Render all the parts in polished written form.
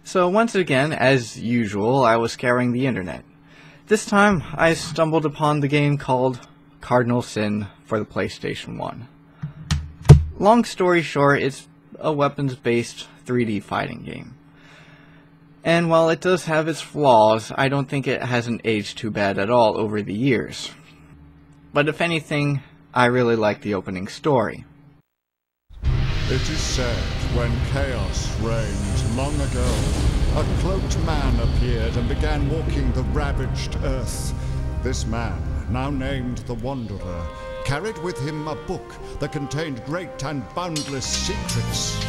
So once again, as usual, I was scouring the internet. This time, I stumbled upon the game called Cardinal Syn for the PlayStation 1. Long story short, it's a weapons-based 3D fighting game. And while it does have its flaws, I don't think it hasn't aged too bad at all over the years. But if anything, I really like the opening story. It is said, when chaos reigned long ago, a cloaked man appeared and began walking the ravaged earth. This man, now named the Wanderer, carried with him a book that contained great and boundless secrets.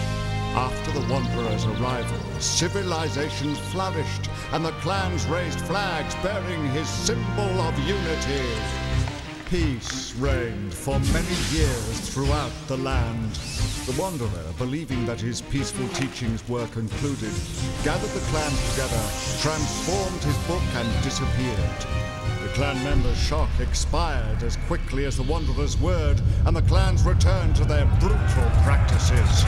After the Wanderer's arrival, civilization flourished, and the clans raised flags bearing his symbol of unity. Peace reigned for many years throughout the land. The Wanderer, believing that his peaceful teachings were concluded, gathered the clans together, transformed his book, and disappeared. The clan members' shock expired as quickly as the Wanderer's word, and the clans returned to their brutal practices.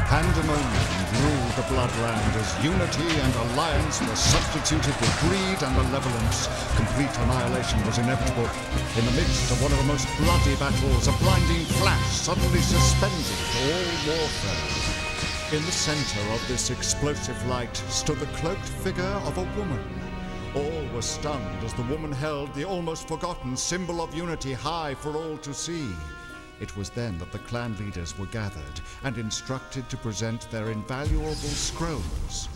Pandemonium ruled the Bloodland as unity and alliance were substituted with greed and malevolence. Complete annihilation was inevitable. In the midst of one of the most bloody battles, a blinding flash suddenly suspended all warfare. In the center of this explosive light stood the cloaked figure of a woman. All were stunned as the woman held the almost forgotten symbol of unity high for all to see. It was then that the clan leaders were gathered and instructed to present their invaluable scrolls.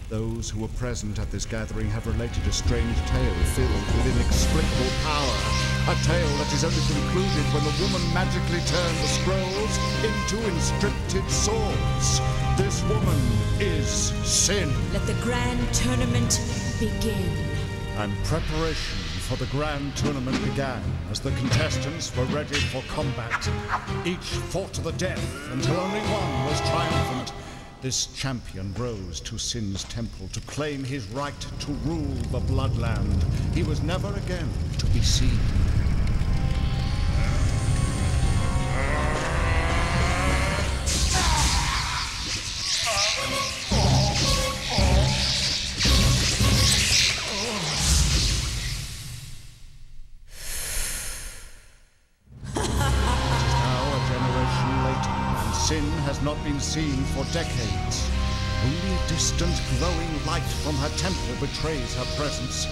Those who were present at this gathering have related a strange tale filled with inexplicable power. A tale that is only concluded when the woman magically turned the scrolls into inscripted swords. This woman is Syn. Let the grand tournament begin. And preparation for the grand tournament began as the contestants were ready for combat. Each fought to the death until only one was triumphant. This champion rose to Syn's temple to claim his right to rule the Bloodland. He was never again to be seen. Syn has not been seen for decades. Only a distant glowing light from her temple betrays her presence.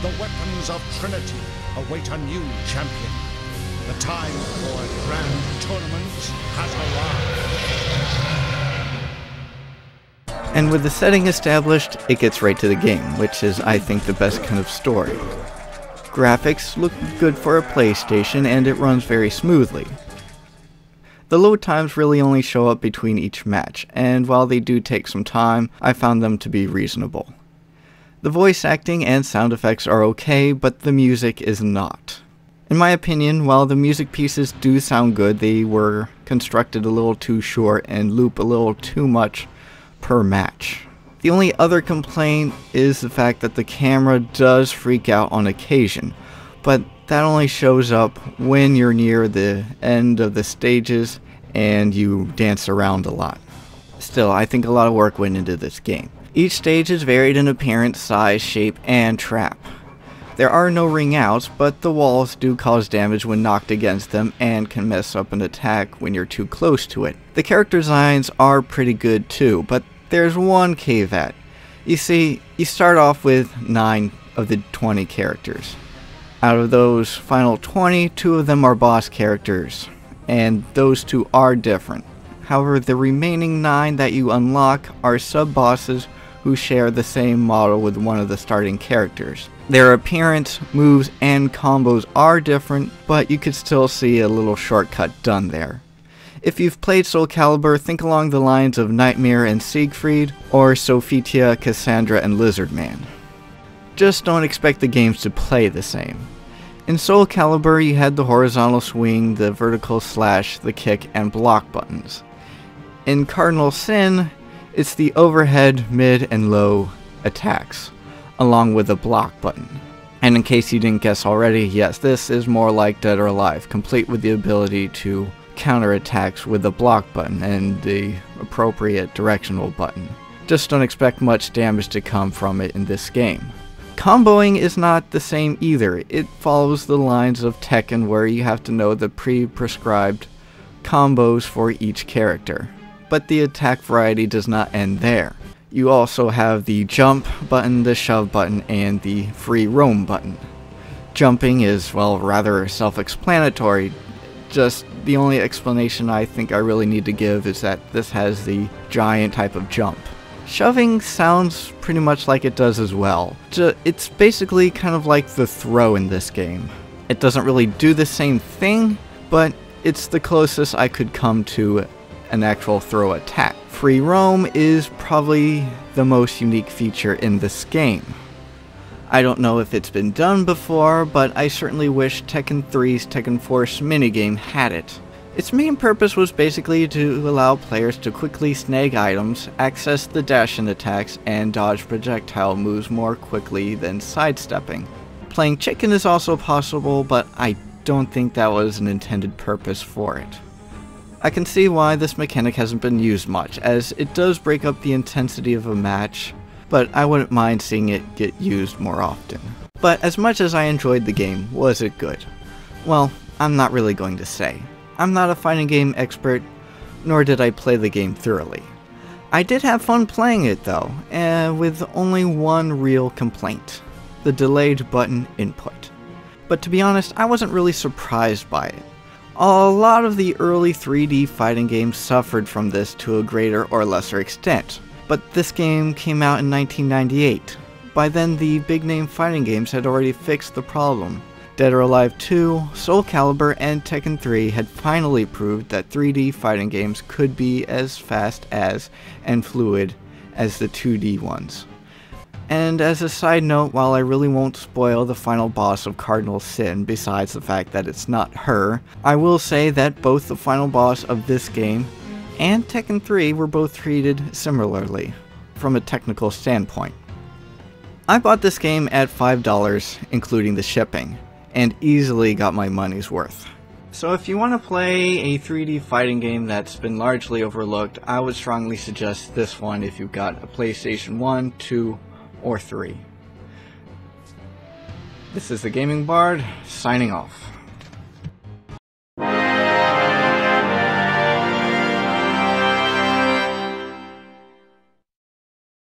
The weapons of Trinity await a new champion. The time for a grand tournament has arrived. And with the setting established, it gets right to the game, which is, I think, the best kind of story. Graphics look good for a PlayStation, and it runs very smoothly. The load times really only show up between each match, and while they do take some time, I found them to be reasonable. The voice acting and sound effects are okay, but the music is not. In my opinion, while the music pieces do sound good, they were constructed a little too short and loop a little too much per match. The only other complaint is the fact that the camera does freak out on occasion, but that only shows up when you're near the end of the stages and you dance around a lot. Still, I think a lot of work went into this game. Each stage is varied in appearance, size, shape, and trap. There are no ring outs, but the walls do cause damage when knocked against them and can mess up an attack when you're too close to it. The character designs are pretty good too, but there's one caveat. You see, you start off with 9 of the 20 characters. Out of those final 20, 2 of them are boss characters, and those 2 are different. However, the remaining 9 that you unlock are sub-bosses who share the same model with one of the starting characters. Their appearance, moves, and combos are different, but you could still see a little shortcut done there. If you've played Soul Calibur, think along the lines of Nightmare and Siegfried, or Sophitia, Cassandra, and Lizardman. Just don't expect the games to play the same. In Soul Calibur, you had the horizontal swing, the vertical slash, the kick, and block buttons. In Cardinal Syn, it's the overhead, mid, and low attacks, along with the block button. And in case you didn't guess already, yes, this is more like Dead or Alive, complete with the ability to counterattacks with the block button and the appropriate directional button. Just don't expect much damage to come from it in this game. Comboing is not the same either. It follows the lines of Tekken where you have to know the pre-prescribed combos for each character. But the attack variety does not end there. You also have the jump button, the shove button, and the free roam button. Jumping is, well, rather self-explanatory. Just the only explanation I think I really need to give is that this has the giant type of jump. Shoving sounds pretty much like it does as well. It's basically kind of like the throw in this game. It doesn't really do the same thing, but it's the closest I could come to an actual throw attack. Free roam is probably the most unique feature in this game. I don't know if it's been done before, but I certainly wish Tekken 3's Tekken Force minigame had it. Its main purpose was basically to allow players to quickly snag items, access the dash-in attacks, and dodge projectile moves more quickly than sidestepping. Playing chicken is also possible, but I don't think that was an intended purpose for it. I can see why this mechanic hasn't been used much, as it does break up the intensity of a match, but I wouldn't mind seeing it get used more often. But as much as I enjoyed the game, was it good? Well, I'm not really going to say. I'm not a fighting game expert, nor did I play the game thoroughly. I did have fun playing it though, with only one real complaint: the delayed button input. But to be honest, I wasn't really surprised by it. A lot of the early 3D fighting games suffered from this to a greater or lesser extent, but this game came out in 1998. By then, the big-name fighting games had already fixed the problem. Dead or Alive 2, Soul Calibur, and Tekken 3 had finally proved that 3D fighting games could be as fast as and fluid as the 2D ones. And as a side note, while I really won't spoil the final boss of Cardinal Syn, besides the fact that it's not her, I will say that both the final boss of this game and Tekken 3 were both treated similarly, from a technical standpoint. I bought this game at $5, including the shipping, and easily got my money's worth. So if you want to play a 3D fighting game that's been largely overlooked, I would strongly suggest this one if you've got a PlayStation 1, 2, or 3. This is Thegamingbard, signing off.